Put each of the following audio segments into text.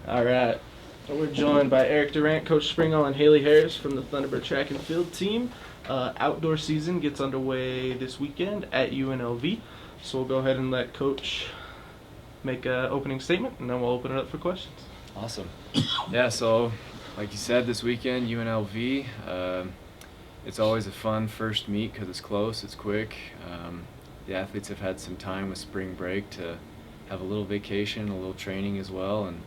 All right. We're joined by Eric Durant, Coach Springall, and Haley Harris from the Thunderbird Track and Field team. Outdoor season gets underway this weekend at UNLV. So we'll go ahead and let Coach make an opening statement, and then we'll open it up for questions. Awesome. Yeah, so like you said, this weekend, UNLV, it's always a fun first meet because it's close, it's quick. The athletes have had some time with spring break to have a little vacation, a little training as well, and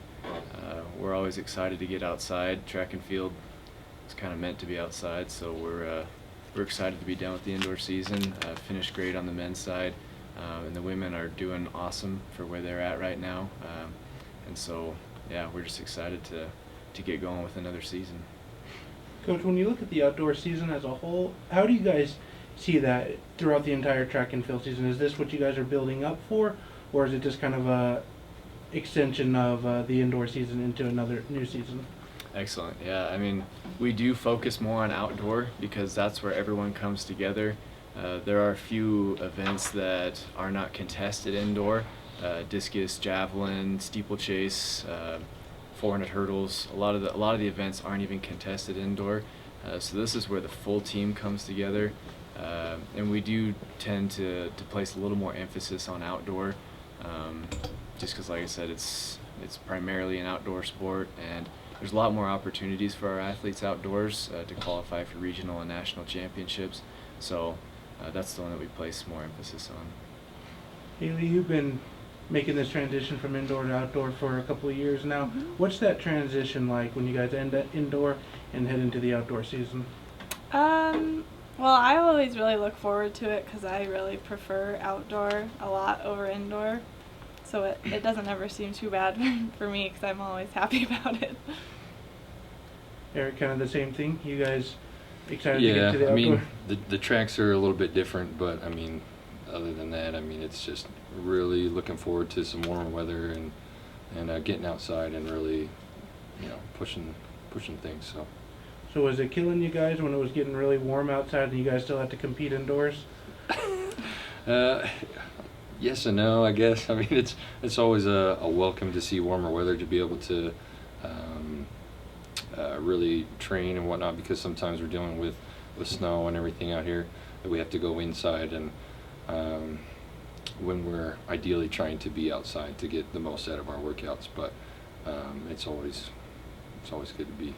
we're always excited to get outside. Track and field is kind of meant to be outside, so we're excited to be done with the indoor season. Finished great on the men's side, and the women are doing awesome for where they're at right now. And so, yeah, we're just excited to get going with another season. Coach, when you look at the outdoor season as a whole, how do you guys see that throughout the entire track and field season? Is this what you guys are building up for, or is it just kind of a extension of the indoor season into another new season? Excellent. Yeah, I mean, we do focus more on outdoor because that's where everyone comes together. There are a few events that are not contested indoor. Discus, javelin, steeplechase, 400 hurdles. A lot of the events aren't even contested indoor. So this is where the full team comes together, and we do tend to place a little more emphasis on outdoor, just because, like I said, it's primarily an outdoor sport, and there's a lot more opportunities for our athletes outdoors to qualify for regional and national championships. So that's the one that we place more emphasis on. Haley, you've been making this transition from indoor to outdoor for a couple of years now. Mm-hmm. What's that transition like when you guys end at indoor and head into the outdoor season? Well, I always really look forward to it because I really prefer outdoor a lot over indoor. So it doesn't ever seem too bad for me because I'm always happy about it. Eric, kind of the same thing? You guys excited to get to the outdoor? I mean, the tracks are a little bit different, but I mean, other than that, I mean, it's just really looking forward to some warmer weather and getting outside and really, pushing things. So was it killing you guys when it was getting really warm outside and you guys still had to compete indoors? Yes and no, I guess. I mean, it's always a welcome to see warmer weather, to be able to really train and whatnot, because sometimes we're dealing with snow and everything out here that we have to go inside, and when we're ideally trying to be outside to get the most out of our workouts, but it's always good to be.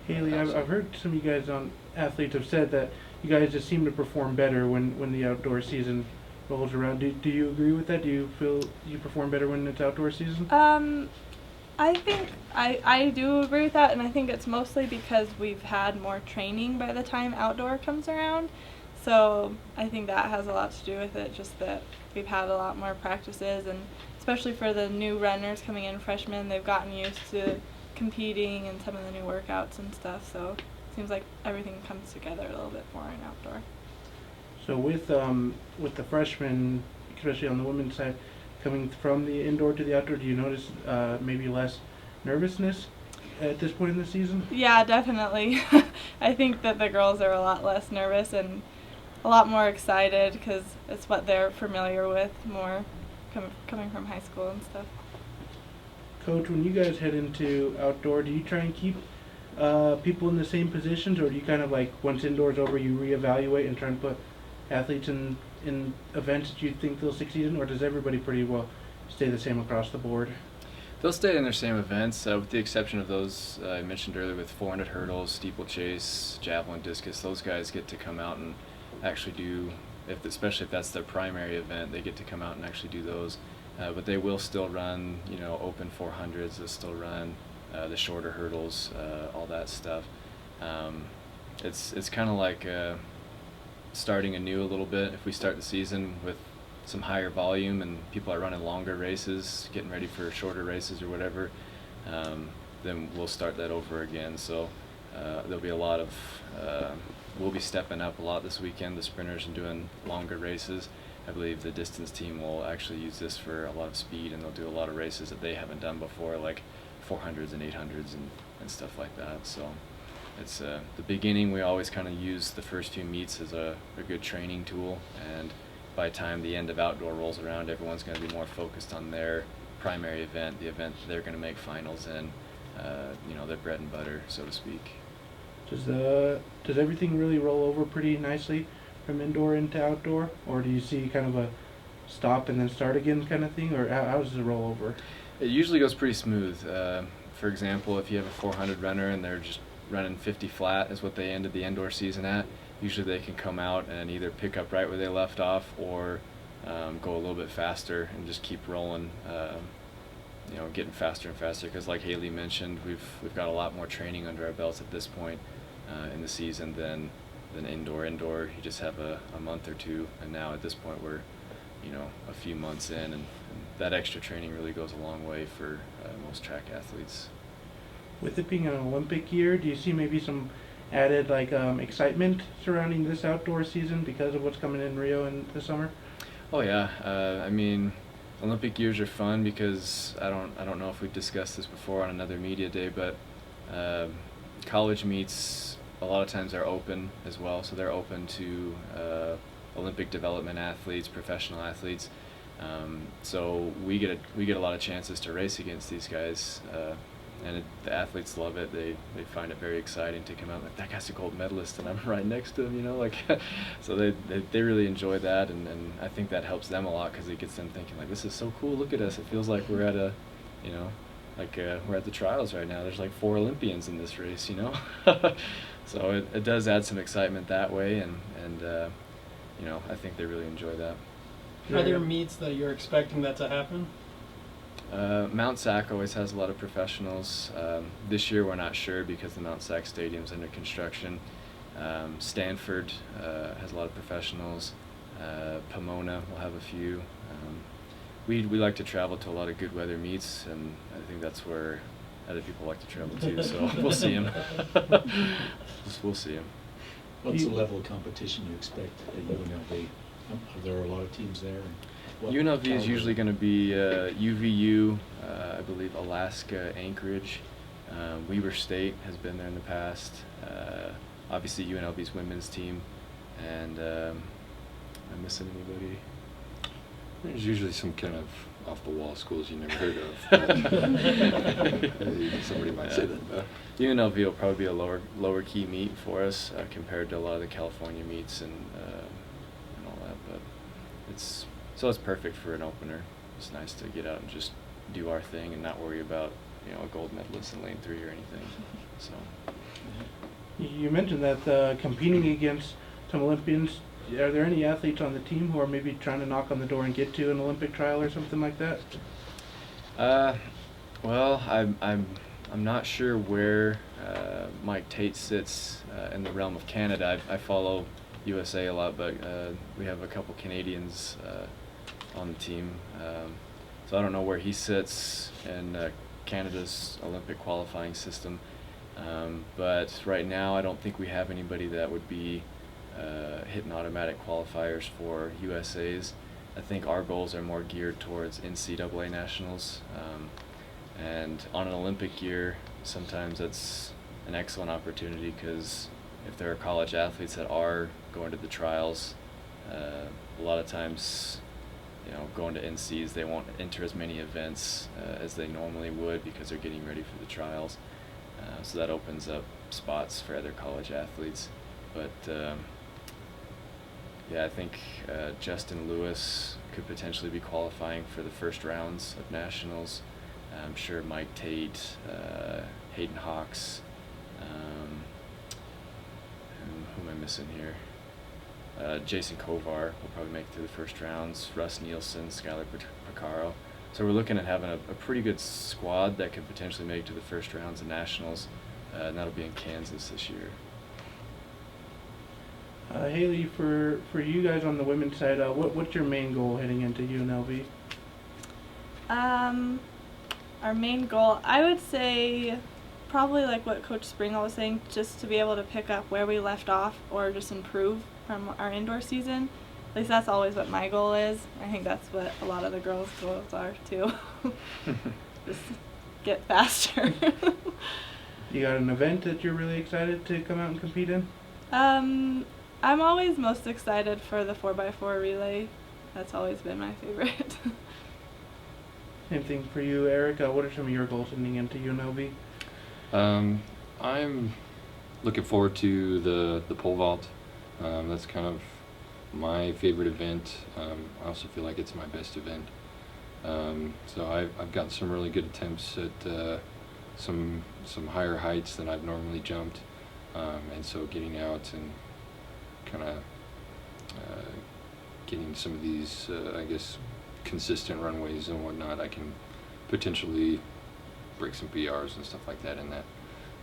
Haley, I've heard some of you guys athletes have said that you guys just seem to perform better when the outdoor season rolls around. Do you agree with that? Do you feel you perform better when it's outdoor season? I think I do agree with that, and I think it's mostly because we've had more training by the time outdoor comes around. So I think that has a lot to do with it, just that we've had a lot more practices, and especially for the new runners coming in, freshmen, they've gotten used to competing and some of the new workouts and stuff, so it seems like everything comes together a little bit more in outdoor. So with the freshmen, especially on the women's side, coming from the indoor to the outdoor, do you notice maybe less nervousness at this point in the season? Yeah, definitely. I think that the girls are a lot less nervous and a lot more excited because it's what they're familiar with more coming from high school and stuff. Coach, when you guys head into outdoor, do you try and keep people in the same positions, or do you kind of like, once indoors over, you reevaluate and try and put athletes in events that you think they'll succeed in, or does everybody pretty well stay the same across the board? They'll stay in their same events, with the exception of those I mentioned earlier with 400 hurdles, steeplechase, javelin, discus. Those guys get to come out and actually do, especially if that's their primary event, they get to come out and actually do those. But they will still run, open 400s. They'll still run the shorter hurdles, all that stuff. It's kind of like starting anew a little bit. If we start the season with some higher volume and people are running longer races, getting ready for shorter races or whatever, then we'll start that over again. So there'll be a lot of we'll be stepping up a lot this weekend, the sprinters, and doing longer races. I believe the distance team will actually use this for a lot of speed, and they'll do a lot of races that they haven't done before, like 400s and 800s and stuff like that. So it's the beginning. We always kind of use the first few meets as a good training tool, and by the time the end of outdoor rolls around, everyone's going to be more focused on their primary event, the event they're going to make finals in, their bread and butter, so to speak. Does everything really roll over pretty nicely from indoor into outdoor, or do you see kind of a stop and then start again kind of thing, or how does it roll over? It usually goes pretty smooth. For example, if you have a 400 runner and they're just running 50 flat is what they ended the indoor season at, usually they can come out and either pick up right where they left off or go a little bit faster and just keep rolling, getting faster and faster, because like Haley mentioned, we've got a lot more training under our belts at this point in the season than indoor. Indoor, you just have a month or two, and now at this point we're a few months in, and that extra training really goes a long way for most track athletes. With it being an Olympic year, do you see maybe some added excitement surrounding this outdoor season because of what's coming in Rio in the summer? Oh yeah, Olympic years are fun because I don't know if we've discussed this before on another media day, but college meets a lot of times are open as well, so they're open to Olympic development athletes, professional athletes. So we get a lot of chances to race against these guys, and the athletes love it. They find it very exciting to come out like, that guy's a gold medalist and I'm right next to him, so they really enjoy that, and I think that helps them a lot because it gets them thinking like, this is so cool. Look at us. It feels like we're at we're at the trials right now. There's like 4 Olympians in this race, So it does add some excitement that way, and I think they really enjoy that. Are there meets that you're expecting that to happen? Mount Sac always has a lot of professionals. This year we're not sure because the Mount Sac Stadium's under construction. Stanford has a lot of professionals. Pomona will have a few. We like to travel to a lot of good weather meets, and I think that's where other people like to travel too. So we'll see them. We'll see them. What's the level of competition you expect at UNLV? Are there a lot of teams there? UNLV is usually going to be UVU, I believe Alaska, Anchorage. Weber State has been there in the past. Obviously UNLV's women's team. And am I missing anybody? There's usually some kind of off-the-wall schools you never heard of. Somebody might say that. UNLV will probably be a lower key meet for us compared to a lot of the California meets and all that. But it's perfect for an opener. It's nice to get out and just do our thing and not worry about a gold medalist in lane 3 or anything. So. You mentioned that competing against some Olympians. Are there any athletes on the team who are maybe trying to knock on the door and get to an Olympic trial or something like that? Well, I'm not sure where Mike Tate sits in the realm of Canada. I follow USA a lot, but we have a couple Canadians on the team, so I don't know where he sits in Canada's Olympic qualifying system. But right now, I don't think we have anybody that would be hitting automatic qualifiers for USA's. I think our goals are more geared towards NCAA nationals, and on an Olympic year, sometimes that's an excellent opportunity because if there are college athletes that are going to the trials, a lot of times, going to NCs, they won't enter as many events as they normally would because they're getting ready for the trials. So that opens up spots for other college athletes. But I think Justin Lewis could potentially be qualifying for the first rounds of nationals. I'm sure Mike Tate, Hayden Hawks, and who am I missing here? Jason Kovar will probably make it through the first rounds. Russ Nielsen, Skylar Picaro. So we're looking at having a pretty good squad that could potentially make it to the first rounds of nationals, and that'll be in Kansas this year. Haley, for you guys on the women's side, what's your main goal heading into UNLV? Our main goal, I would say, probably like what Coach Springle was saying, just to be able to pick up where we left off or just improve from our indoor season. At least that's always what my goal is. I think that's what a lot of the girls' goals are too. Just get faster. You got an event that you're really excited to come out and compete in? I'm always most excited for the 4x4 relay. That's always been my favorite. Same thing for you, Eric. What are some of your goals heading into UNLV? I'm looking forward to the pole vault. That's kind of my favorite event. I also feel like it's my best event. So I've gotten some really good attempts at some higher heights than I've normally jumped, and so getting out and kind of getting some of these, I guess, consistent runways and whatnot, I can potentially break some PRs and stuff like that in that.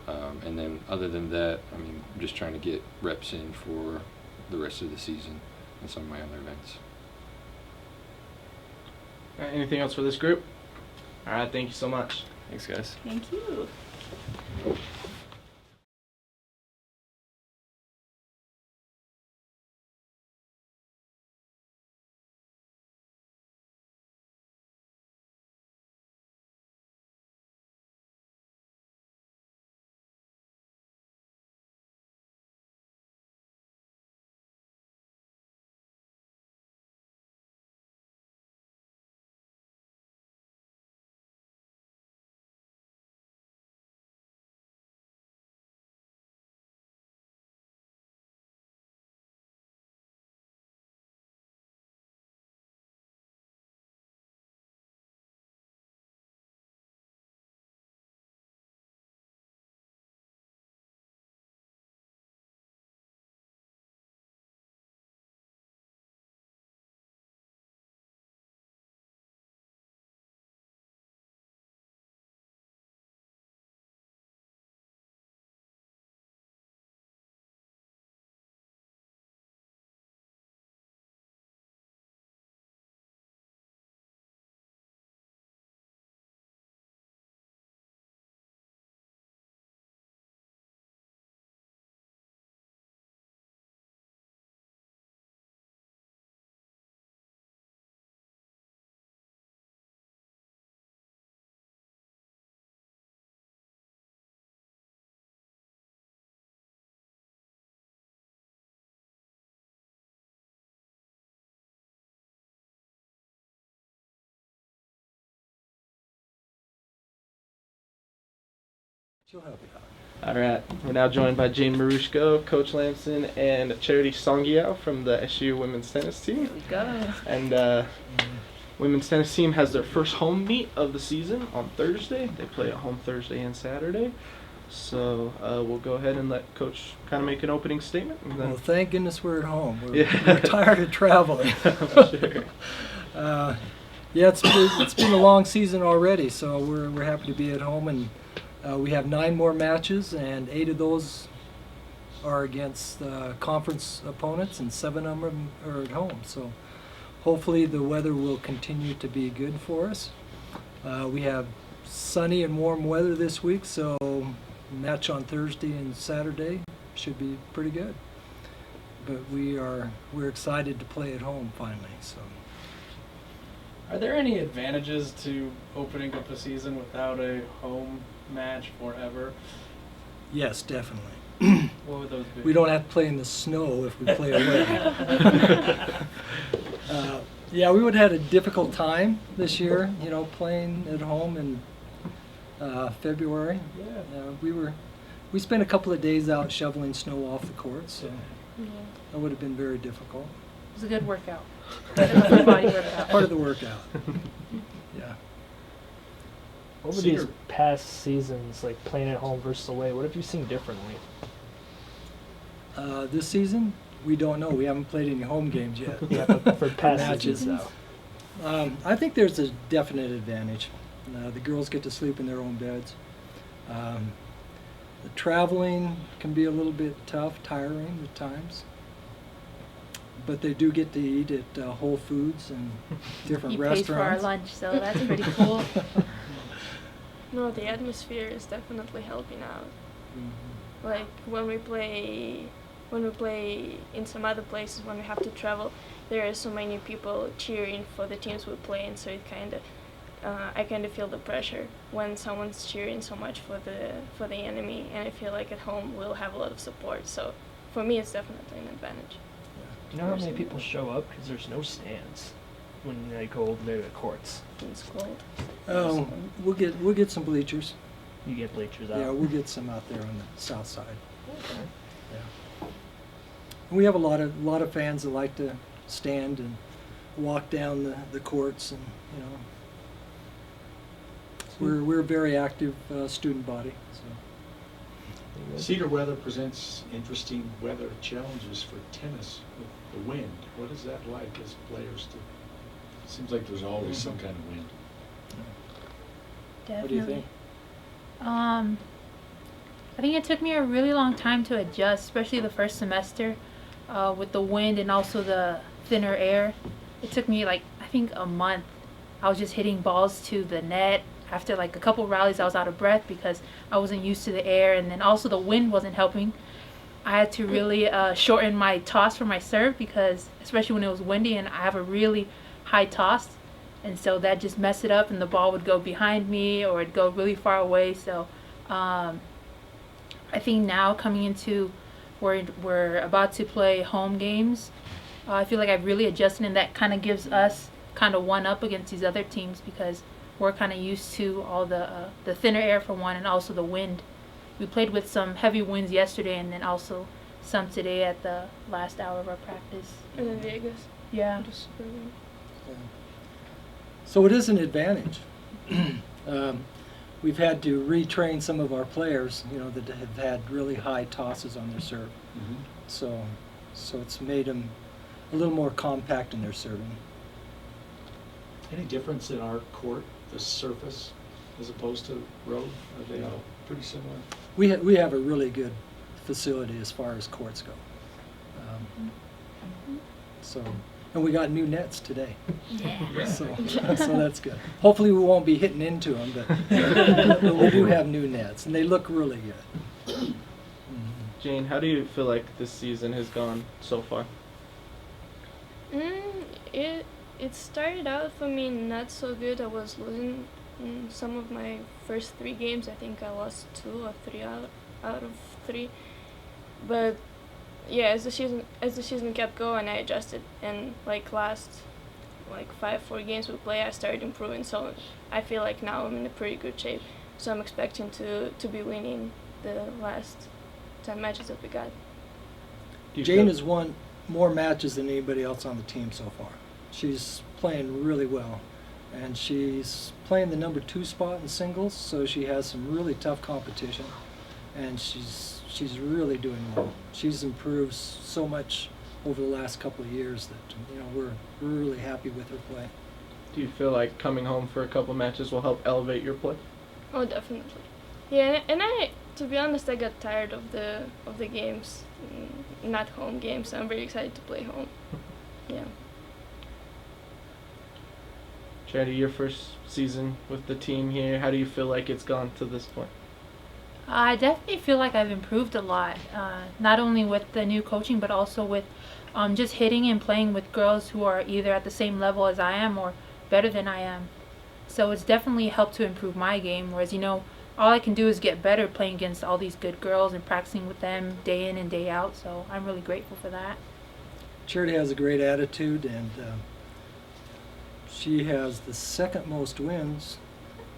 And then other than that, I mean, I'm just trying to get reps in for the rest of the season and some of my other events. Anything else for this group? All right, thank you so much. Thanks, guys. Thank you. All right, we're now joined by Jane Marushko, Coach Lamson, and Charity Songyao from the SU women's tennis team. Here we go. And women's tennis team has their first home meet of the season on Thursday. They play at home Thursday and Saturday. So we'll go ahead and let Coach kind of make an opening statement. And then Well, thank goodness we're at home. We're, Yeah. we're tired of traveling. Sure. Yeah, it's been a long season already, so we're happy to be at home, and we have 9 more matches, and 8 of those are against conference opponents, and 7 of them are at home. So hopefully the weather will continue to be good for us. We have sunny and warm weather this week, so match on Thursday and Saturday should be pretty good. But we're excited to play at home finally. So. Are there any advantages to opening up a season without a home match forever? Yes, definitely. What would those be? We don't have to play in the snow if we play away. Yeah, we would have had a difficult time this year, playing at home in February. Yeah. We spent a couple of days out shoveling snow off the courts, so Yeah. that would have been very difficult. It was a good workout. Good body workout. Part of the workout. Yeah. Over Cedar. these past seasons, like playing at home versus away, what have you seen differently? This season, we don't know. We haven't played any home games yet. Yeah, but for past Matches. seasons, though. I think there's a definite advantage. The girls get to sleep in their own beds. The traveling can be a little bit tough, tiring at times. But they do get to eat at Whole Foods and different He pays for our restaurants. lunch, so that's pretty cool. No, the atmosphere is definitely helping out. Mhm. Like when we play in some other places, when we have to travel, there are so many people cheering for the teams we play, and so it I kind of feel the pressure when someone's cheering so much for the enemy, and I feel like at home we'll have a lot of support. So for me, it's definitely an advantage. Do you know how many people show up? Because there's no stands. when they go maybe to courts? It's cold. Oh, we'll get some bleachers. You get bleachers out. Yeah, we'll get some out there on the south side. Okay. Yeah. We have a lot of fans that like to stand and walk down the courts, and we're a very active student body. So. Cedar weather presents interesting weather challenges for tennis with the wind. What is that like as players to? Seems like there's always some kind of wind. Definitely. What do you think? I think it took me a really long time to adjust, especially the first semester, with the wind and also the thinner air. It took me I think a month. I was just hitting balls to the net. After a couple rallies, I was out of breath because I wasn't used to the air, and then also the wind wasn't helping. I had to really shorten my toss for my serve because, especially when it was windy, and I have a really high toss, and so that just messed it up, and the ball would go behind me or it'd go really far away. So I think now coming into we're about to play home games, I feel like I've really adjusted, and that kind of gives us kind of one up against these other teams because we're kind of used to all the thinner air for one, and also the wind. We played with some heavy winds yesterday, and then also some today at the last hour of our practice. And in Vegas. Yeah. Just super wind. So it is an advantage. We've had to retrain some of our players, that have had really high tosses on their serve. Mm-hmm. So it's made them a little more compact in their serving. Any difference in our court, the surface, as opposed to road? Are they all pretty similar? We have a really good facility as far as courts go. And we got new nets today. Yeah. So that's good. Hopefully we won't be hitting into them, but we do have new nets, and they look really good. Jane, how do you feel like this season has gone so far? It started out for me not so good. I was losing some of my first 3 games. I think I lost 2 or 3 out of 3. But yeah, as the season kept going, I adjusted, and last 4 games we play, I started improving. So I feel like now I'm in a pretty good shape. So I'm expecting to be winning the last 10 matches that we got. Jane has won more matches than anybody else on the team so far. She's playing really well, and she's playing the number 2 spot in singles, so she has some really tough competition, and she's really doing well. She's improved so much over the last couple of years that we're really happy with her play. Do you feel like coming home for a couple matches will help elevate your play? Oh, definitely. Yeah, and to be honest, I got tired of the games, not home games. So I'm very excited to play home. Yeah. Charity, your first season with the team here, how do you feel like it's gone to this point? I definitely feel like I've improved a lot, not only with the new coaching, but also with just hitting and playing with girls who are either at the same level as I am or better than I am. So it's definitely helped to improve my game, whereas, all I can do is get better playing against all these good girls and practicing with them day in and day out, so I'm really grateful for that. Charity has a great attitude, and she has the second most wins,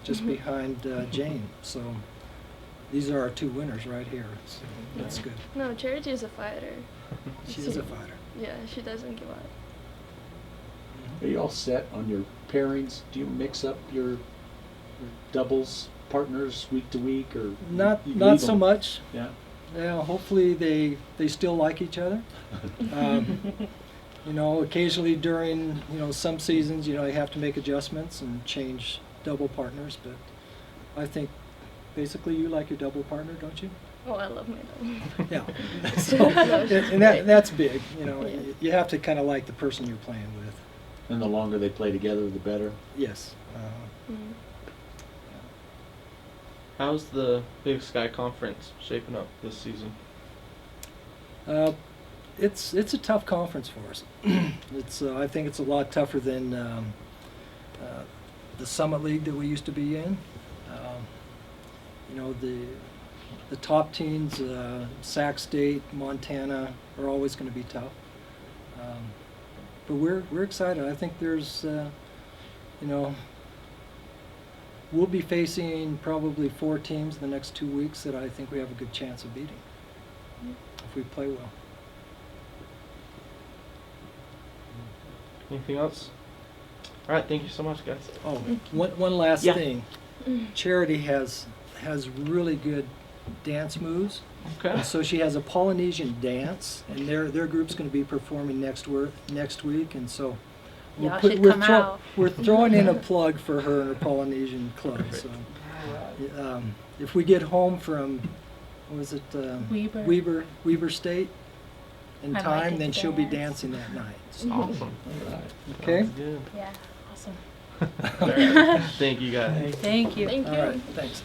just behind Jane. So these are our 2 winners right here. So that's good. No, Charity is a fighter. She is a fighter. Yeah, she doesn't give up. Are you all set on your pairings? Do you mix up your doubles partners week to week, or Not you leave so them? much. Yeah. Yeah, hopefully they still like each other. Occasionally during some seasons, you have to make adjustments and change double partners, but I think basically you like your double partner, don't you? Oh, I love my double. Yeah. So, and that's big. You have to kind of like the person you're playing with. And the longer they play together, the better. Yes. How's the Big Sky Conference shaping up this season? It's a tough conference for us. I think it's a lot tougher than the Summit League that we used to be in. The top teams, Sac State, Montana, are always going to be tough. but we're excited. I think there's, you know, we'll be facing probably 4 teams in the next 2 weeks that I think we have a good chance of beating if we play well. Anything else? All right, thank you so much, guys. Oh, one last Yeah. thing. Charity has really good dance moves. Okay. And so she has a Polynesian dance, and their group's going to be performing next week, and so Y'all should come out. we're throwing in a plug for her and her Polynesian club. So if we get home from what was it Weber State in I might time, get then to she'll be dance. dancing that night. So, Awesome. okay. Sounds good. Yeah, awesome. All right. Thank you, guys. Thank you. Thank you. All right. Thanks.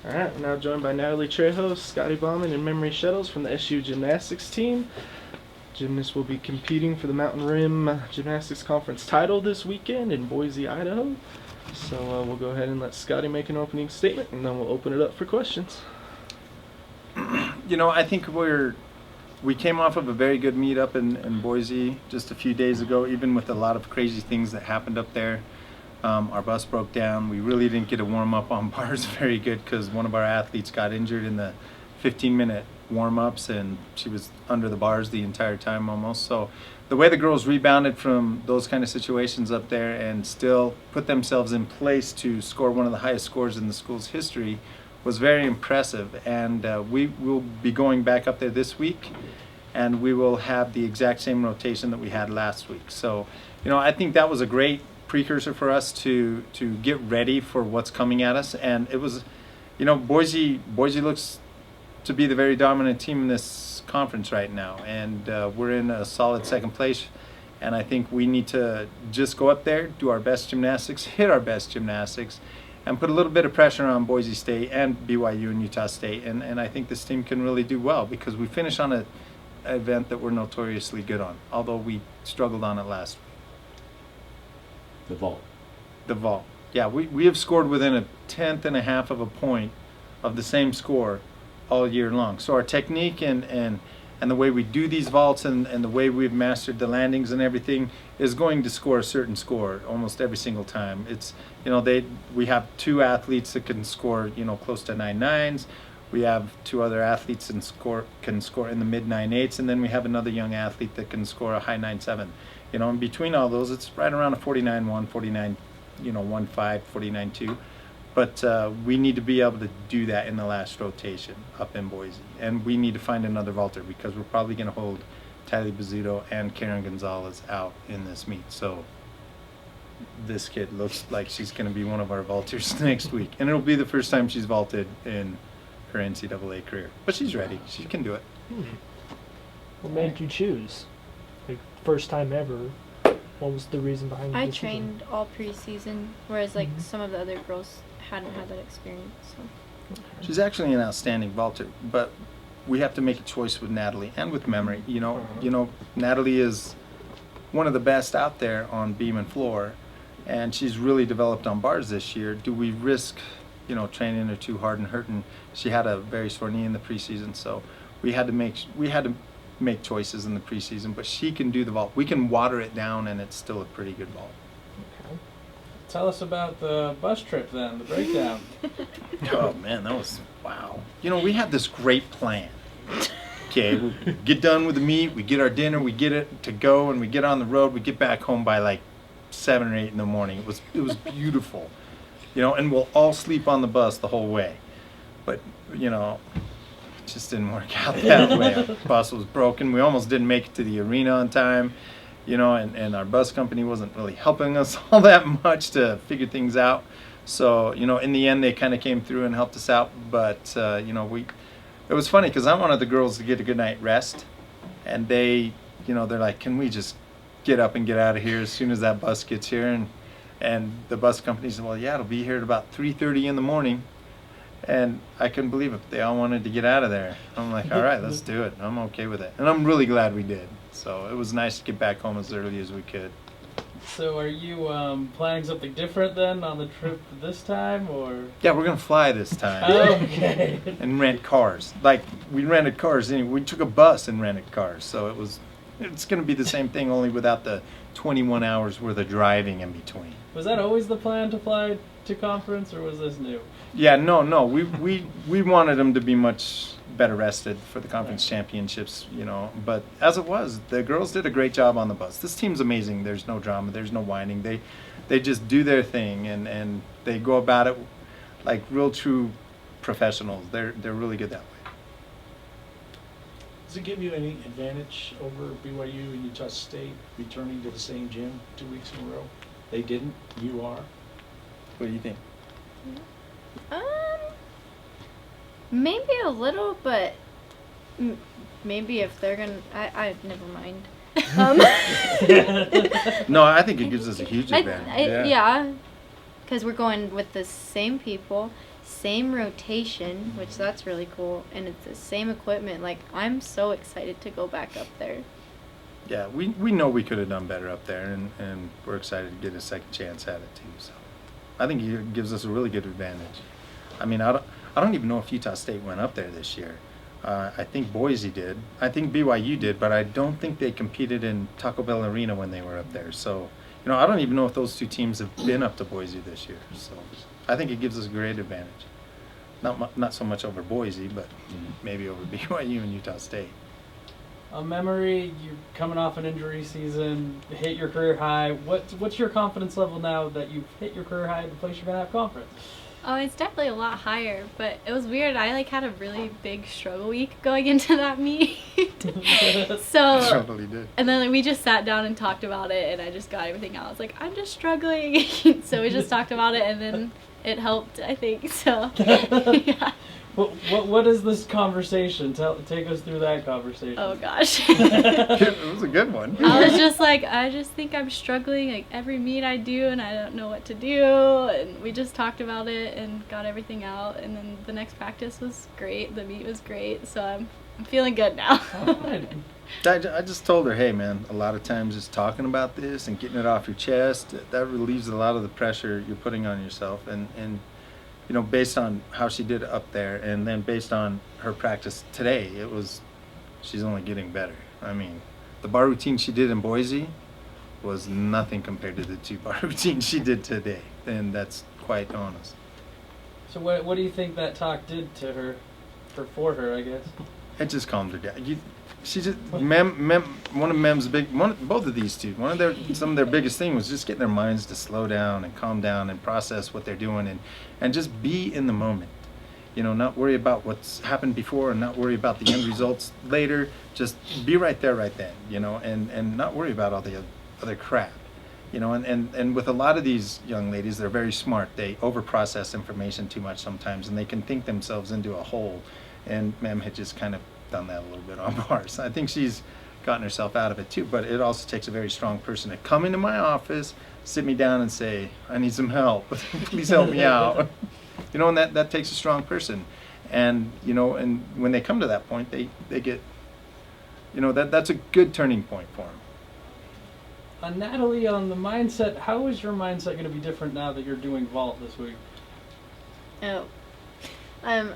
All right, we're now joined by Natalie Trejo, Scotty Bauman, and Memory Shuttles from the SU Gymnastics team. Gymnasts will be competing for the Mountain Rim Gymnastics Conference title this weekend in Boise, Idaho. So we'll go ahead and let Scotty make an opening statement, and then we'll open it up for questions. You know, I think we came off of a very good meetup in Boise just a few days ago, even with a lot of crazy things that happened up there. Our bus broke down. We really didn't get a warm-up on bars very good because one of our athletes got injured in the 15-minute warm-ups, and she was under the bars the entire time almost. So the way the girls rebounded from those kind of situations up there and still put themselves in place to score one of the highest scores in the school's history was very impressive. And we will be going back up there this week, and we will have the exact same rotation that we had last week. So, you know, I think that was a great precursor for us to get ready for what's coming at us. And it was, you know, Boise looks to be the very dominant team in this conference right now, and we're in a solid second place. And I think we need to just go up there, do our best gymnastics, hit our best gymnastics, and put a little bit of pressure on Boise State and BYU and Utah State. And I think this team can really do well because we finished on an event that we're notoriously good on, although we struggled on it last week. The vault. Yeah, we have scored within a 1/10.5 of a point of the same score all year long. So our technique and the way we do these vaults and the way we've mastered the landings and everything is going to score a certain score almost every single time. It's, you know, we have 2 athletes that can score, you know, close to 9.9s. We have 2 other athletes that can score in the mid 9.8s, and then we have another young athlete that can score a high 9.7. You know, in between all those, it's right around a 49.1, 49, you know, 1.5, 49.2. But we need to be able to do that in the last rotation up in Boise. And we need to find another vaulter because we're probably going to hold Tylee Bizzuto and Karen Gonzalez out in this meet. So this kid looks like she's going to be one of our vaulters next week. And it'll be the first time she's vaulted in her NCAA career. But she's ready. She can do it. What made you choose? Like, first time ever. What was the reason behind the I decision? trained all preseason, whereas like some of the other girls hadn't had that experience. So. She's actually an outstanding vaulter, but we have to make a choice with Natalie and with Memory. You know, Natalie is one of the best out there on beam and floor, and she's really developed on bars this year. Do we risk, you know, training her too hard and hurting? She had a very sore knee in the preseason, so we had to make choices in the preseason. But she can do the vault. We can water it down, and it's still a pretty good vault. Okay. Tell us about the bus trip then, the breakdown. Oh man, that was wow. we had this great plan. Okay, we get done with the meet, we get our dinner, we get it to go, and we get on the road. We get back home by like 7 or 8 in the morning. It was beautiful, and we'll all sleep on the bus the whole way. But it just didn't work out that way. Our bus was broken. We almost didn't make it to the arena on time, and our bus company wasn't really helping us all that much to figure things out. So, in the end, they kind of came through and helped us out. But, it was funny because I wanted the girls to get a good night rest. And they're like, can we just get up and get out of here as soon as that bus gets here? And the bus company said, well, yeah, it'll be here at about 3:30 in the morning. And I couldn't believe it. They all wanted to get out of there. I'm like, all right, let's do it. I'm okay with it. And I'm really glad we did. So it was nice to get back home as early as we could. So are you planning something different then on the trip this time, or? Yeah, we're going to fly this time. Oh, okay. And rent cars. Like, we rented cars anyway. We took a bus and rented cars. So it's going to be the same thing, only without the 21 hours worth of driving in between. Was that always the plan to fly to conference, or was this new? Yeah, no. We wanted them to be much better rested for the conference championships, But as it was, the girls did a great job on the bus. This team's amazing. There's no drama. There's no whining. They just do their thing, and they go about it like real true professionals. They're really good that way. Does it give you any advantage over BYU and Utah State returning to the same gym 2 weeks in a row? They didn't. You are. What do you think? Maybe a little, but maybe if they're gonna, I never mind. No, I think it gives us a huge advantage. Yeah, because we're going with the same people, same rotation, which that's really cool, and it's the same equipment. Like, I'm so excited to go back up there. Yeah, we know we could have done better up there, and we're excited to get a second chance at it too. So I think it gives us a really good advantage. I mean, I don't even know if Utah State went up there this year. I think Boise did. I think BYU did, but I don't think they competed in Taco Bell Arena when they were up there. So, I don't even know if those two teams have been up to Boise this year. So I think it gives us a great advantage. Not so much over Boise, but maybe over BYU and Utah State. A memory, you're coming off an injury season, hit your career high. What's your confidence level now that you've hit your career high at the place you're going to have conference? Oh, it's definitely a lot higher, but it was weird. I had a really big struggle week going into that meet. So totally did. And then we just sat down and talked about it, and I just got everything out. I was like, I'm just struggling. So we just talked about it, and then it helped, I think. So yeah. What is this conversation? Take us through that conversation. Oh gosh. It was a good one. I was just like, I just think I'm struggling like every meet I do, and I don't know what to do. And we just talked about it and got everything out. And then the next practice was great. The meet was great. So I'm feeling good now. I just told her, hey man, a lot of times just talking about this and getting it off your chest, that relieves a lot of the pressure you're putting on yourself. And based on how she did up there, and then based on her practice today, she's only getting better. I mean, the bar routine she did in Boise was nothing compared to the 2 bar routines she did today, and that's quite honest. So what do you think that talk did to her, for her, I guess? It just calmed her down. She just both of these two, some of their biggest thing was just getting their minds to slow down and calm down and process what they're doing and just be in the moment. Not worry about what's happened before and not worry about the end results later. Just be right there, right then, and not worry about all the other crap. And with a lot of these young ladies, they're very smart. They overprocess information too much sometimes, and they can think themselves into a hole. And Mem had just kind of done that a little bit on bars. I think she's gotten herself out of it too, but it also takes a very strong person to come into my office, sit me down and say, I need some help. Please help me out. And that takes a strong person. And, and when they come to that point, they get, that's a good turning point for them. Natalie, on the mindset, how is your mindset going to be different now that you're doing vault this week? Oh, I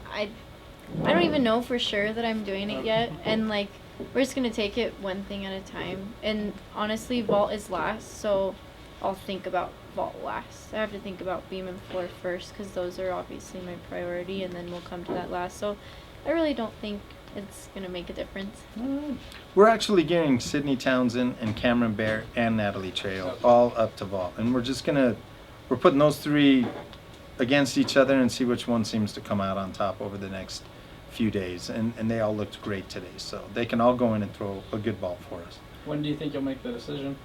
don't even know for sure that I'm doing it yet, and we're just gonna take it one thing at a time. And honestly, vault is last, so I'll think about vault last. I have to think about beam and floor first because those are obviously my priority, and then we'll come to that last. So I really don't think it's going to make a difference. We're actually getting Sydney Townsend and Cameron Bear and Natalie Trejo all up to vault. And we're putting those three against each other and see which one seems to come out on top over the next few days. And they all looked great today. So they can all go in and throw a good vault for us. When do you think you'll make the decision?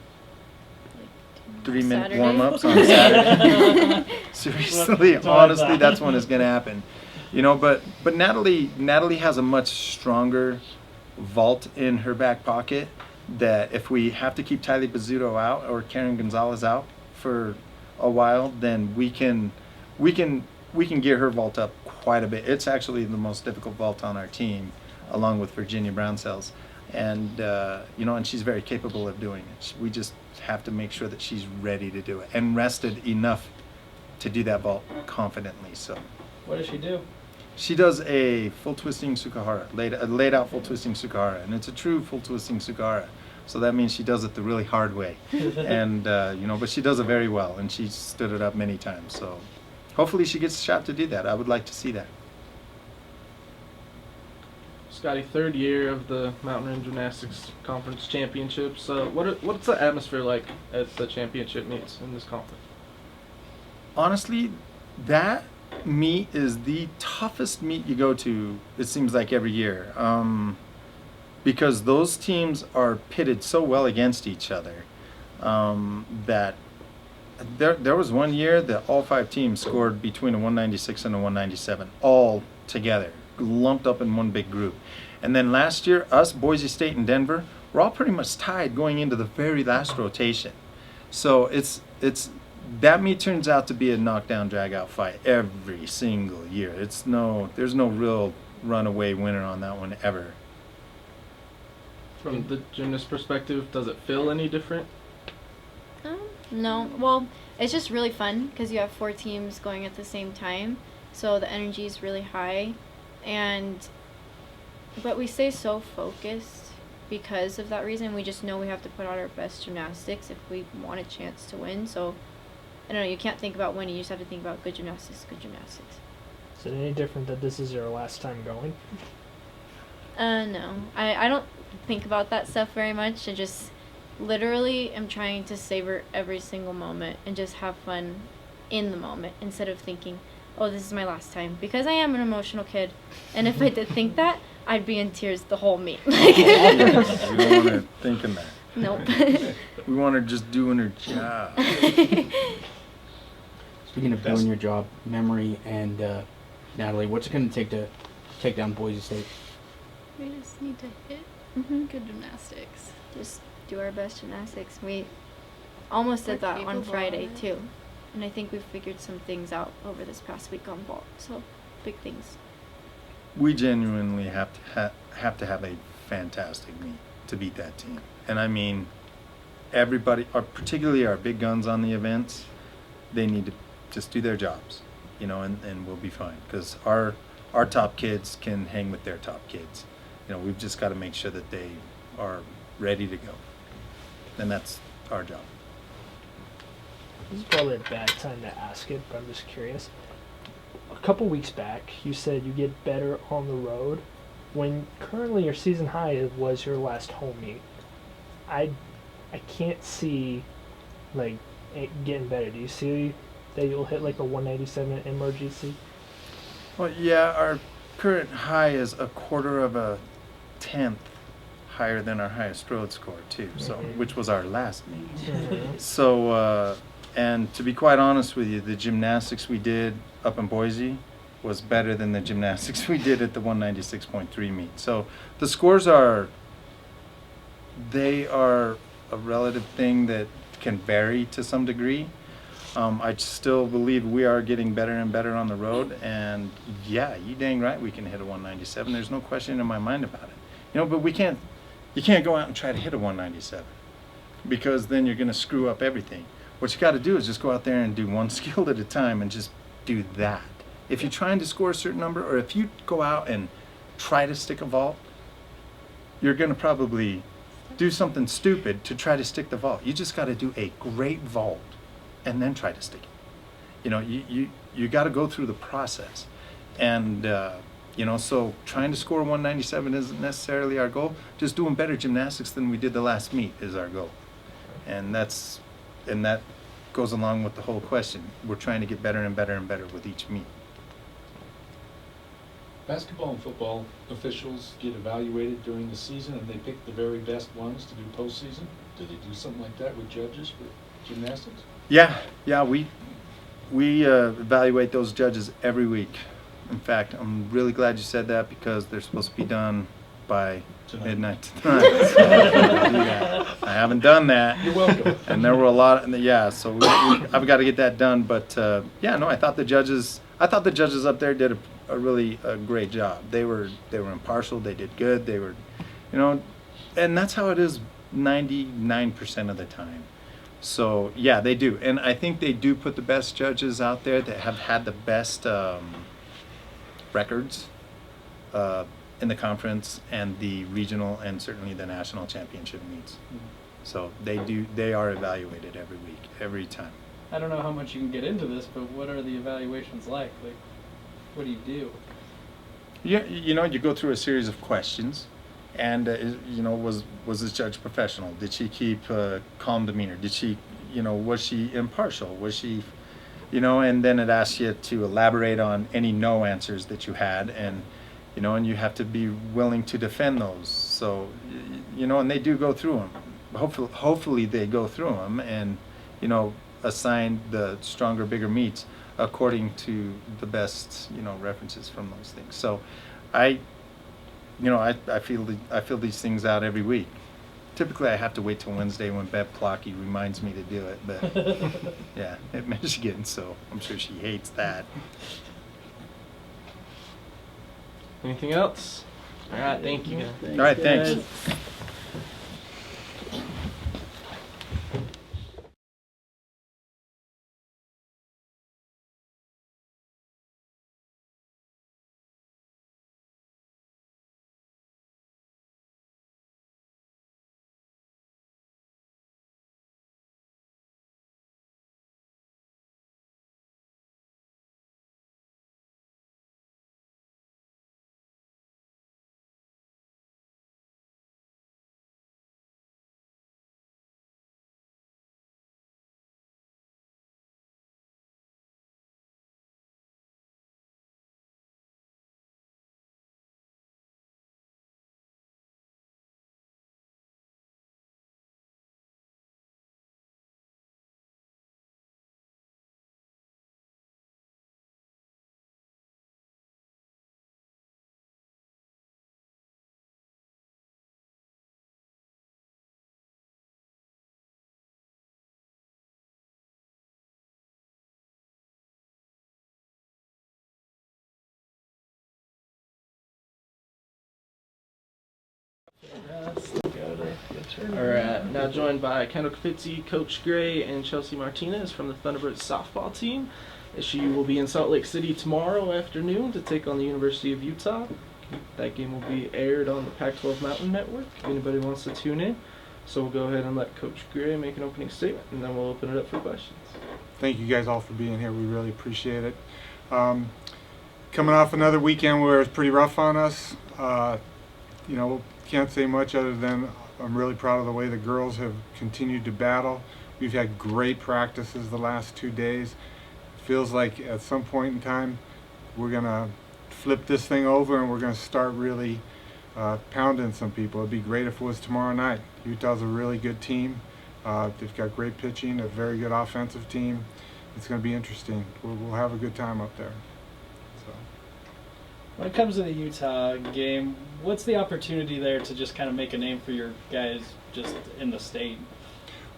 3-minute Saturday. warm-ups on Saturday. Seriously, honestly, that's when it's going to happen. You know, but Natalie has a much stronger vault in her back pocket that if we have to keep Tylee Bizzuto out or Karen Gonzalez out for a while, then we can gear her vault up quite a bit. It's actually the most difficult vault on our team, along with Virginia Brownsells. And you know, and she's very capable of doing it. We just have to make sure that she's ready to do it and rested enough to do that vault confidently. So What does she do? she does a full twisting Sukahara, laid out full twisting Sukahara, and it's a true full twisting Sukahara. So that means she does it the really hard way. And you know, but she does it very well, and she's stood it up many times. So hopefully she gets a shot to do that. I would like to see that. Scotty, third year of the Mountain Rim Gymnastics Conference Championships. What's the atmosphere like at the championship meets in this conference? Honestly, that meet is the toughest meet you go to, it seems like, every year. Because those teams are pitted so well against each other that there was one year that all 5 teams scored between a 196 and a 197 all together, lumped up in one big group. And then last year, us, Boise State, and Denver were all pretty much tied going into the very last rotation. So that meet turns out to be a knockdown, drag-out fight every single year. There's no real runaway winner on that one ever. From the gymnast perspective, does it feel any different? No. Well, it's just really fun because you have 4 teams going at the same time, so the energy is really high, but we stay so focused because of that reason. We just know we have to put out our best gymnastics if we want a chance to win. So I don't know, you can't think about winning, you just have to think about good gymnastics. Is it any different that this is your last time going? No. I don't think about that stuff very much. I just literally am trying to savor every single moment and just have fun in the moment instead of thinking, oh, this is my last time. Because I am an emotional kid, and if I did think that, I'd be in tears the whole meet. We don't want her thinking that. Nope. We want her just doing her job. Speaking of doing your job, Memory and Natalie, what's it going to take to take down Boise State? We just need to hit good gymnastics. Just do our best gymnastics. We almost did that on Friday too, and I think we've figured some things out over this past week on vault. So big things. We genuinely have to have a fantastic meet to beat that team. And I mean, everybody, particularly our big guns on the events, they need to just do their jobs, you know, and we'll be fine. Because our top kids can hang with their top kids. You know, we've just got to make sure that they are ready to go. And that's our job. This is probably a bad time to ask it, but I'm just curious. A couple weeks back, you said you get better on the road. When currently your season high was your last home meet, I can't see like it getting better. Do you see that you'll hit like a 197 in emergency? Well, yeah, our current high is a quarter of a tenth higher than our highest road score too. So, which was our last meet. So, and to be quite honest with you, the gymnastics we did up in Boise was better than the gymnastics we did at the 196.3 meet. So the scores are a relative thing that can vary to some degree. I still believe we are getting better and better on the road, and yeah, you dang right we can hit a 197. There's no question in my mind about it. You know, but you can't go out and try to hit a 197 because then you're going to screw up everything. What you got to do is just go out there and do one skill at a time and just do that. If you're trying to score a certain number, or if you go out and try to stick a vault, you're going to probably do something stupid to try to stick the vault. You just got to do a great vault and then try to stick it. You know, you got to go through the process. And, you know, so trying to score 197 isn't necessarily our goal. Just doing better gymnastics than we did the last meet is our goal. And that goes along with the whole question. We're trying to get better and better and better with each meet. Basketball and football officials get evaluated during the season, and they pick the very best ones to do postseason. Do they do something like that with judges for gymnastics? Yeah, we evaluate those judges every week. In fact, I'm really glad you said that because they're supposed to be done by midnight tonight. So I haven't done that. You're welcome. And there were a lot. So I've got to get that done. But I thought the judges up there did a really great job. They were impartial. They did good. They were, you know, and that's how it is 99% of the time. So yeah, they do, and I think they do put the best judges out there that have had the best records in the conference and the regional and certainly the national championship meets. So they are evaluated every week, every time. I don't know how much you can get into this, but what are the evaluations like? Like, what do you do? Yeah, you know, you go through a series of questions. And you know, was this judge professional? Did she keep calm demeanor? Did she, you know, was she impartial? Was she, you know? And then it asks you to elaborate on any no answers that you had, and you know, and you have to be willing to defend those. So, you know, and they do go through them. Hopefully they go through them, and you know, assign the stronger, bigger meets according to the best, you know, references from those things. So, I feel these things out every week. Typically, I have to wait till Wednesday when Bev Clocky reminds me to do it. But yeah, at Michigan, so I'm sure she hates that. Anything else? All right, thank you. All right, thanks. Alright, now joined by Kendall Kapitzi, Coach Gray, and Chelsea Martinez from the Thunderbirds softball team. SUU will be in Salt Lake City tomorrow afternoon to take on the University of Utah. That game will be aired on the Pac-12 Mountain Network if anybody wants to tune in. So we'll go ahead and let Coach Gray make an opening statement, and then we'll open it up for questions. Thank you guys all for being here. We really appreciate it. Coming off another weekend where it's pretty rough on us, you know, can't say much other than I'm really proud of the way the girls have continued to battle. We've had great practices the last 2 days. Feels like at some point in time we're gonna flip this thing over and we're gonna start really pounding some people. It'd be great if it was tomorrow night. Utah's a really good team. They've got great pitching, a very good offensive team. It's gonna be interesting. We'll have a good time up there. When it comes to the Utah game, what's the opportunity there to just kind of make a name for your guys just in the state?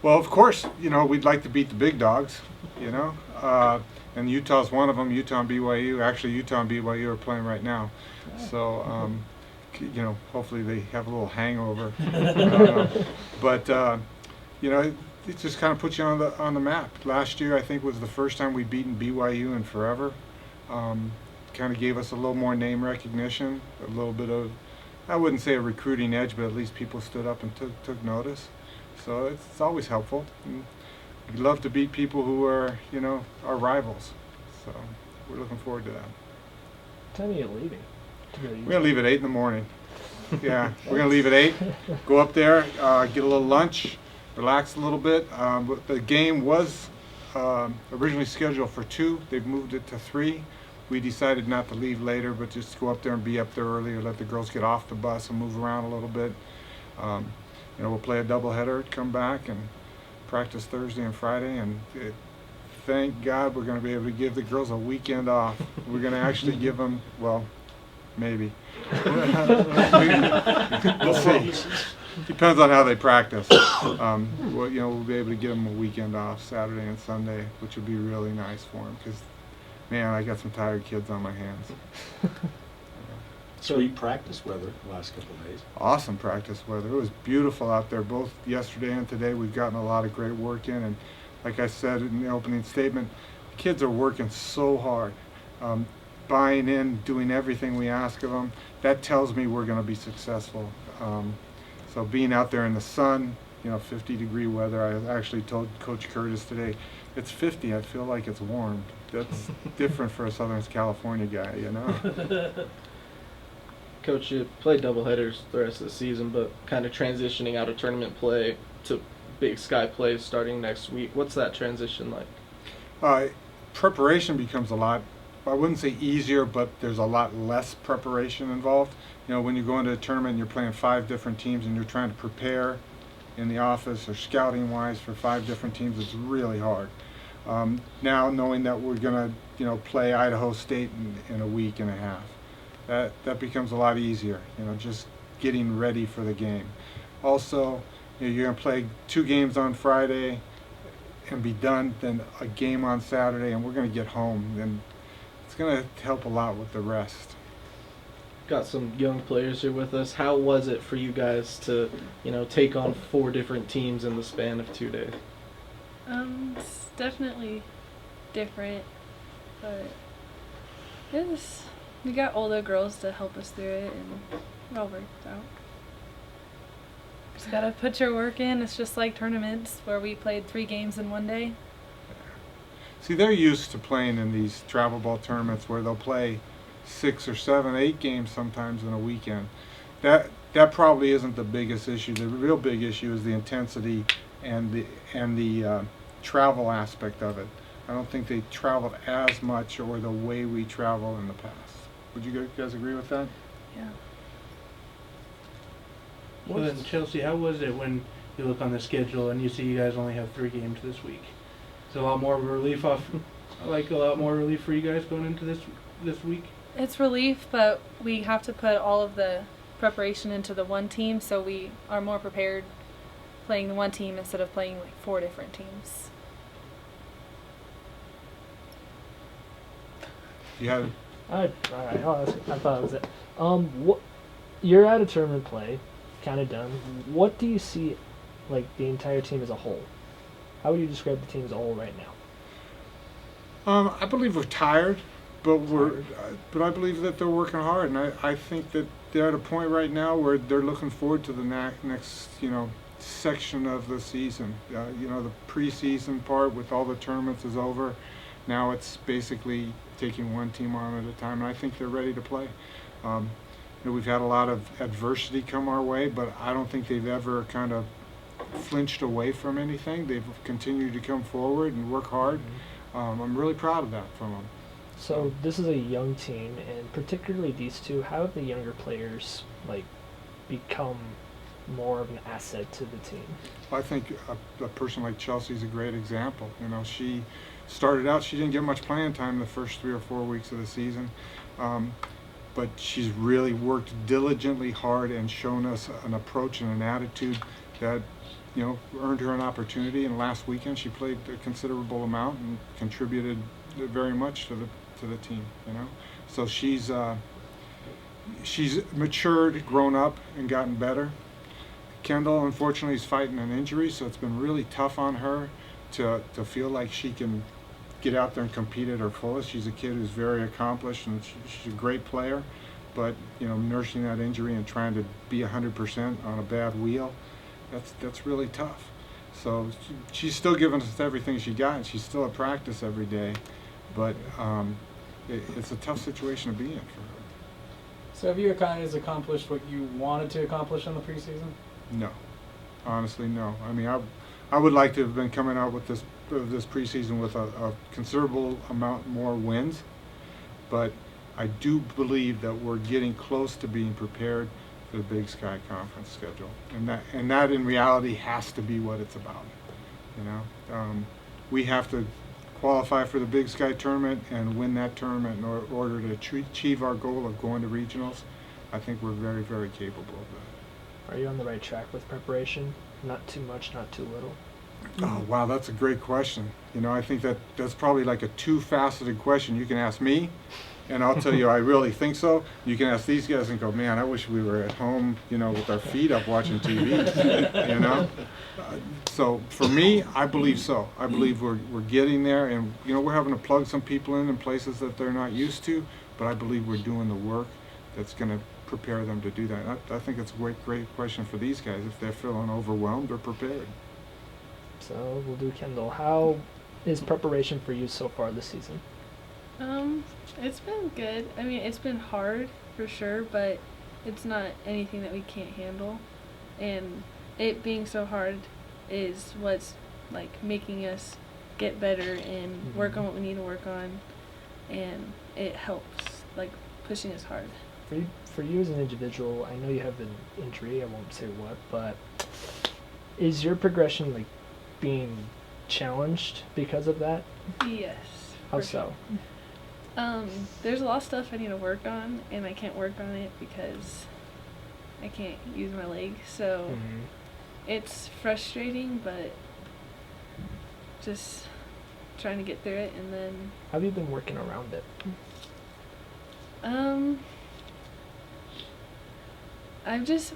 Well, of course, you know, we'd like to beat the big dogs, you know, and Utah's one of them. Utah and BYU, actually Utah and BYU are playing right now. So, you know, hopefully they have a little hangover. But, you know, it just kind of puts you on the map. Last year, I think, was the first time we'd beaten BYU in forever. Kind of gave us a little more name recognition, a little bit of, I wouldn't say a recruiting edge, but at least people stood up and took notice. So it's always helpful. And we love to beat people who are, our rivals. So we're looking forward to that. What time are you leaving? We're going to leave at 8 in the morning. Yeah, we're going to leave at 8, go up there, get a little lunch, relax a little bit. But the game was originally scheduled for 2. They've moved it to 3. We decided not to leave later, but just go up there and be up there earlier, let the girls get off the bus and move around a little bit. We'll play a doubleheader, come back and practice Thursday and Friday, and thank God we're going to be able to give the girls a weekend off. We're going to actually give them, well, maybe. We'll see. Depends on how they practice. We'll be able to give them a weekend off, Saturday and Sunday, which would be really nice for them, because, man, I got some tired kids on my hands. Sweet practice weather the last couple of days. Awesome practice weather. It was beautiful out there, both yesterday and today. We've gotten a lot of great work in, and like I said in the opening statement, the kids are working so hard, buying in, doing everything we ask of them. That tells me we're going to be successful. So being out there in the sun, 50-degree weather, I actually told Coach Curtis today, it's 50, I feel like it's warm. That's different for a Southern California guy, Coach, you played doubleheaders the rest of the season, but kind of transitioning out of tournament play to Big Sky play starting next week. What's that transition like? Preparation becomes a lot, I wouldn't say easier, but there's a lot less preparation involved. When you go into a tournament and you're playing 5 different teams and you're trying to prepare in the office or scouting wise for 5 different teams, it's really hard. Now knowing that we're going to play Idaho State in a week and a half, that becomes a lot easier, just getting ready for the game. Also, you're going to play 2 games on Friday and be done, then a game on Saturday, and we're going to get home, and it's going to help a lot with the rest. Got some young players here with us. How was it for you guys to, take on 4 different teams in the span of 2 days? It's definitely different, but we got older girls to help us through it, and it all worked out. Just gotta put your work in. It's just like tournaments where we played 3 games in one day. See, they're used to playing in these travel ball tournaments where they'll play 6 or 7, 8 games sometimes in a weekend. That probably isn't the biggest issue. The real big issue is the intensity and the travel aspect of it. I don't think they traveled as much or the way we travel in the past. Would you guys agree with that? Yeah. Well then, Chelsea, how was it when you look on the schedule and you see you guys only have 3 games this week? It's a lot more relief a lot more relief for you guys going into this week? It's relief, but we have to put all of the preparation into the one team, so we are more prepared playing the one team instead of playing like 4 different teams. You have. Alright, I'll ask. I thought it was it. What? You're out of tournament play, kind of done. What do you see, like the entire team as a whole? How would you describe the team as a whole right now? I believe we're tired, but I believe that they're working hard, and I think that they're at a point right now where they're looking forward to the next section of the season. The preseason part with all the tournaments is over. Now it's basically taking one team on at a time, and I think they're ready to play. We've had a lot of adversity come our way, but I don't think they've ever kind of flinched away from anything. They've continued to come forward and work hard. I'm really proud of that from them. So this is a young team, and particularly these 2, how have the younger players become more of an asset to the team? I think a person like Chelsea is a great example. She started out, she didn't get much playing time the first 3 or 4 weeks of the season, but she's really worked diligently hard and shown us an approach and an attitude that earned her an opportunity. And last weekend she played a considerable amount and contributed very much to the team. So she's matured, grown up, and gotten better. Kendall, unfortunately, is fighting an injury, so it's been really tough on her to feel like she can get out there and compete at her fullest. She's a kid who's very accomplished, and she's a great player, but nursing that injury and trying to be 100% on a bad wheel, that's really tough. So she's still giving us everything she got, and she's still at practice every day. But it's a tough situation to be in for her. So have you guys accomplished what you wanted to accomplish in the preseason? No, honestly, no. I mean, I would like to have been coming out with this preseason with a considerable amount more wins, but I do believe that we're getting close to being prepared for the Big Sky Conference schedule, and that in reality has to be what it's about. You know, we have to qualify for the Big Sky tournament and win that tournament in order to achieve our goal of going to regionals. I think we're very, very capable of that. Are you on the right track with preparation? Not too much, not too little. Oh, wow, that's a great question. You know, I think that's probably like a two-faceted question. You can ask me, and I'll tell you I really think so. You can ask these guys and go, man, I wish we were at home, you know, with our feet up watching TV, you know? So for me, I believe so. I believe we're getting there, and, you know, we're having to plug some people in places that they're not used to, but I believe we're doing the work that's going to prepare them to do that. I think it's a great question for these guys. If they're feeling overwhelmed, they're prepared. So we'll do Kendall. How is preparation for you so far this season? It's been good. I mean, it's been hard for sure, but it's not anything that we can't handle. And it being so hard is what's like making us get better and work on what we need to work on, and it helps like pushing us hard. For you as an individual, I know you have an injury. I won't say what, but is your progression like being challenged because of that? Yes. How so? There's a lot of stuff I need to work on, and I can't work on it because I can't use my leg. So it's frustrating, but just trying to get through it. And then how have you been working around it? I'm just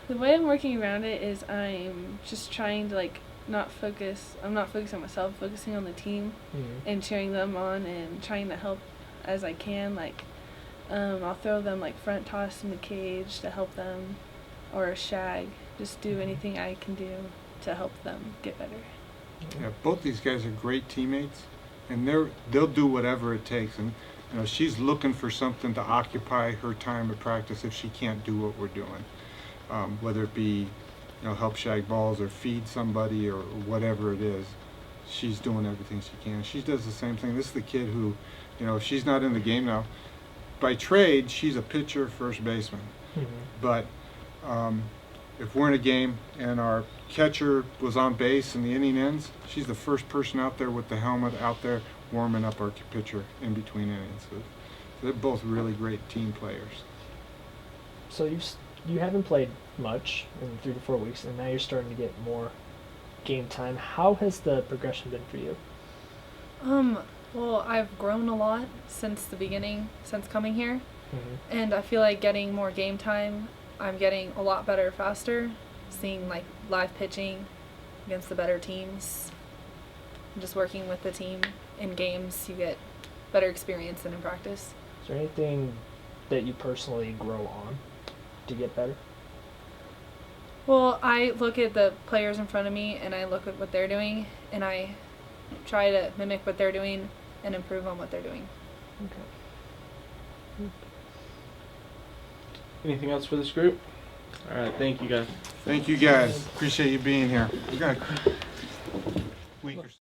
the way I'm working around it is I'm just trying to like not focus. I'm not focusing on myself, focusing on the team and cheering them on and trying to help as I can. Like I'll throw them like front toss in the cage to help them, or a shag. Just do anything I can do to help them get better. Yeah, both these guys are great teammates, and they'll do whatever it takes. And you know, she's looking for something to occupy her time at practice if she can't do what we're doing, whether it be, you know, help shag balls or feed somebody or whatever it is. She's doing everything she can. She does the same thing. This is the kid who, you know, if she's not in the game now, by trade she's a pitcher, first baseman. But if we're in a game and our catcher was on base and the inning ends, she's the first person out there with the helmet out there warming up our pitcher in between innings. So they're both really great team players. So you haven't played much in 3 to 4 weeks, and now you're starting to get more game time. How has the progression been for you? Well, I've grown a lot since the beginning, since coming here, and I feel like getting more game time. I'm getting a lot better faster, seeing like live pitching against the better teams. Just working with the team in games, you get better experience than in practice. Is there anything that you personally grow on to get better? Well, I look at the players in front of me and I look at what they're doing and I try to mimic what they're doing and improve on what they're doing. Okay. Anything else for this group? All right, thank you guys. Thank you guys. Appreciate you being here. We got a week or so.